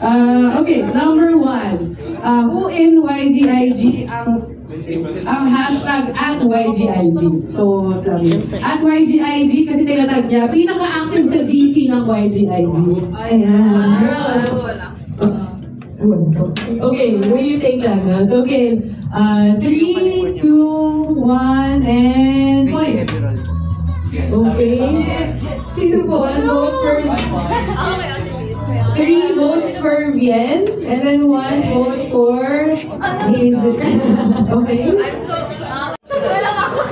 Okay, number 1. Who in YGIG ang hashtag at YGIG? So, at YGIG kasi tinatag niya, pinaka-active sa GC ng YGIG. Ayan. Okay, will you take that? So, okay, 3, 2, 1, and point. Okay. Sino po? 1 vote for... 3 votes for Bien, and then 1 vote for Hazel. Okay?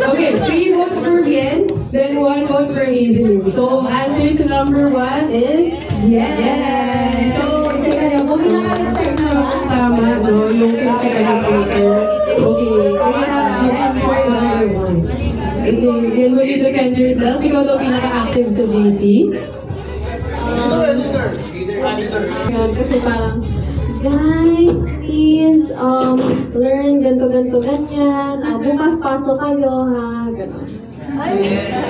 Okay, 3 votes for Bien, then 1 vote for Hazel. So, answer to number 1 is yes. So, check na kung pinaka-check na kung tama, no? Yung check na paper. Okay, we have Bien for number 1. Okay, Bien, will you defend yourself? Ikaw daw pinaka-active sa GC. Kasi parang, guys, please, learn ganyan. Bukas pasok kayo, ha? Ganon.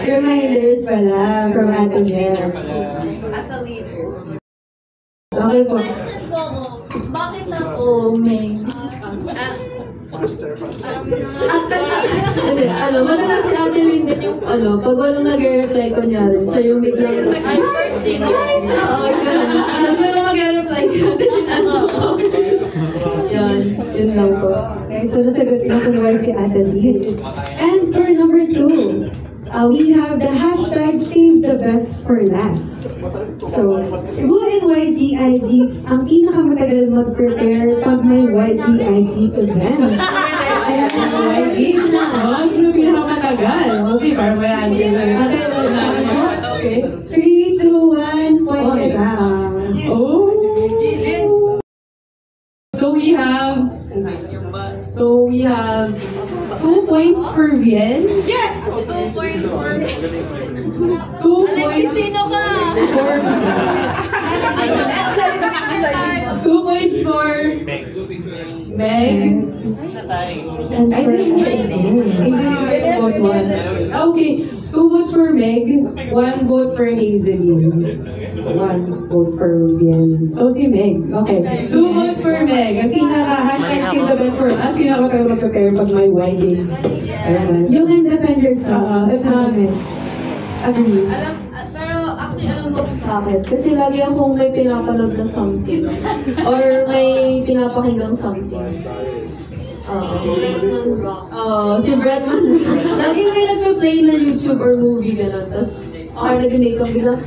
Reminders pala from Ate Mel. As a leader. Okay po. Question po ako, bakit ako may... Madalas si Ate Lynn din yung, pag walang nag-reply ko niya rin, siya yung biglang, I'm first oo, gano'n. Nag walang mag-reply ka din, yun lang po. Okay, so nasagot na kung why si Ate Lynn. And for number 2, we have the hashtag Save the Best for Last. So, who in YGIG ang pinakamatagal mag-prepare pag may YGIG event? Ayan, YGIG na. Sino pinakamatagal? Okay, para may answer na yun. Okay. 3, 2, 1, point it out. Oh! So we have 2 points for Bien. Yes! 2 points for... 2 points sino ka? for... 2 points for Meg. And I think vote 1. Okay, 2 votes for Meg, 1 vote for Hazeline. 1 vote for Bien. So si Meg. Okay. 2 votes for Meg. Ang pinaka-hashtag Save the Best for us. Pinaka-matagal mag-prepare pag may Y-Games. you can defend yourself. If not, agree. Pero actually alam ko kung bakit. Kasi lagi akong may pinapanood na something. Or may pinapakinggang something. Si Bretman Rock. Lagi may nagpa-play na YouTube or movie gano'n. Tapos ako nag-make up bilang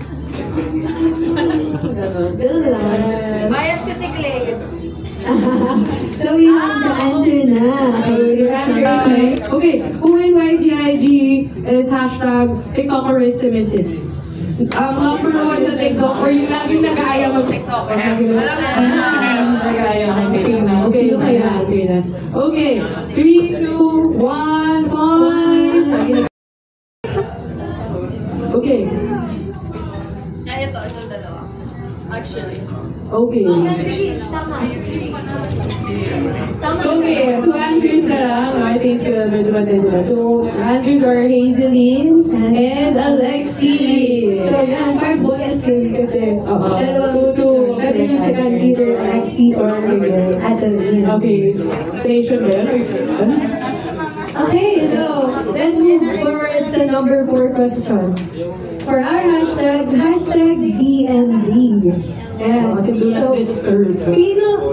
gano'n lang. Bias kasi Clay. So we have the answer na. Okay, who in YGIG is hashtag TikTokerissimists? Ang number 1 sa TikTok or yung laging nag-aaya mag-TikTok. Nag-aaya mag-TikTok. Okay, yung kaya answer na. Okay, 3, 2, 1, point! Okay. Ito dalawa. Actually. Okay. Tama. So, okay, 2 answers na lang. I think medyo matay sila. So, answers are Hazeline and Alexi. So yan, for bonus game kasi dalawang two. pwede nyo siya either Alexi or Ate Lynn. Okay. Station ba yun? Okay, so let's move forward sa number 4 question. For our hashtag DND. Yeah. So,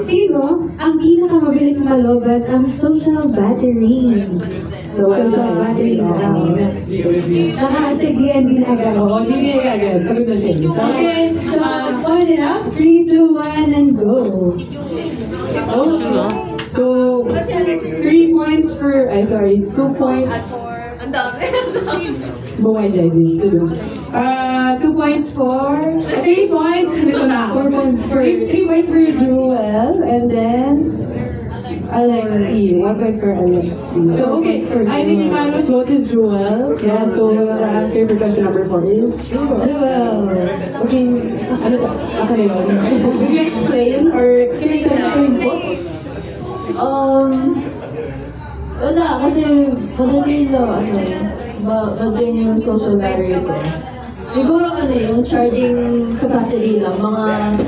sino ang pinakamabilis malobat ang social battery? Social battery now. Hashtag DND na agad. Oo, hindi agad. Pagod na siya. Okay, so on it up. 3, 2, 1, and go. So, 3 points for, 2 points. Ang dami. Bumay dyan. 2 points for, 3 points. Dito na. 4 points for 3 points for Jewel, and then Alexi. 1 point for Alexi. So, okay. I think the final vote is Jewel. Yeah, so the answer for question number 4 is Jewel. Okay. Ano? Ako na yun. Will you explain or explain the book? Wala, kasi madali lang, madali yung social battery ko. Siguro yung charging capacity lang, mga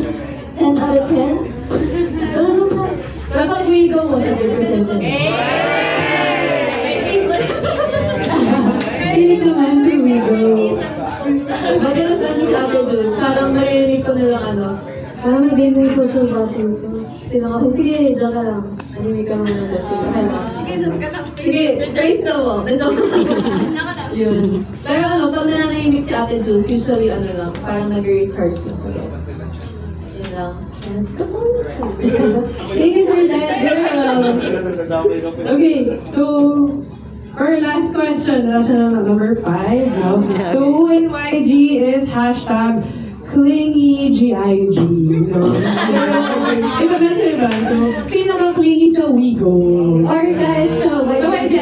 10 out of 10. 100% na. Kilig naman, here we go. Madalas ano si Ate Jules, parang maririnig ko nilang ano, parang may din yung social battery ko. Sila ako, sige, dyan ka lang. Marinig ka naman na sige. Sige, dyan ka lang. Sige, trace na mo. Medyo yun. Pero ano, pag nananahimik si Ate Jules, usually ano lang, parang nag-recharge na siya. Yun lang. Thank you for that, girl. Okay, so for last question, number 5. No? So who in YG is hashtag ClingyGIG? No? Iba mention ba? So, pinaka-clingy sa Wigo. Or kahit sa YG.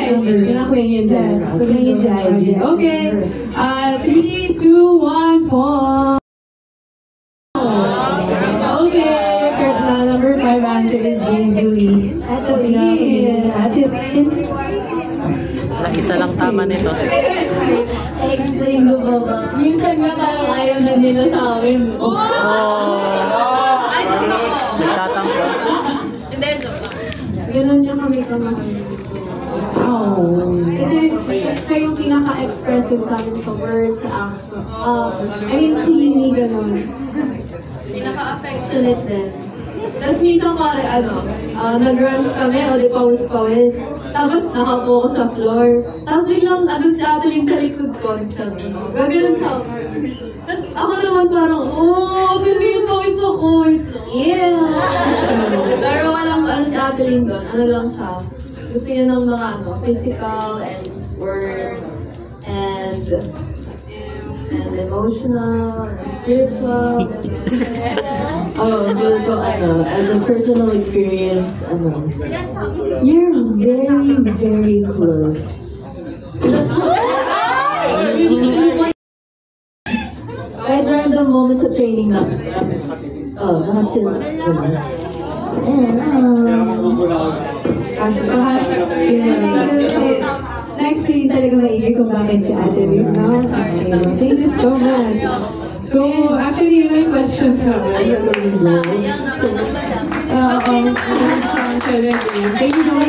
Pinaka-clingy yun dyan. Yes. So, ClingyGIG. Okay. 3, 2, 1, pause. Okay. Number 5 answer is Game Julie. Ate Lynn. Ate Lynn. Isa lang tama nito. I-explain ko ba ba? Minsan nga parang ayaw na nila sa amin. Oh! Ay, totoo. Nagtatampo. Hindi, joke lang. Ganun yung kami kamahal. Oh. Kasi siya yung pinaka-express yung sa amin sa words, sa action. I mean, si Nini ganun. Pinaka-affectionate din. Tapos minsan pare, nag-runs kami, o di pawis-pawis. Tapos nakaupo ko sa floor. Tapos biglang, si Ate Lynn sa likod ko, nagsabi mo. Gaganon siya. Tapos ako naman parang, Ate Lynn, pawis ako. Yeah! Pero walang, si Ate Lynn doon, lang siya. Gusto niya ng mga, physical and words, and emotional, and spiritual. Due to as a personal experience, you're very, very close. Kahit random moments of training na. Lahat sila. Na-explain talaga maigi kung bakit si Ate Lynn. No? Thank you so much. So, actually, yun yung question sa akin. Thank you so much.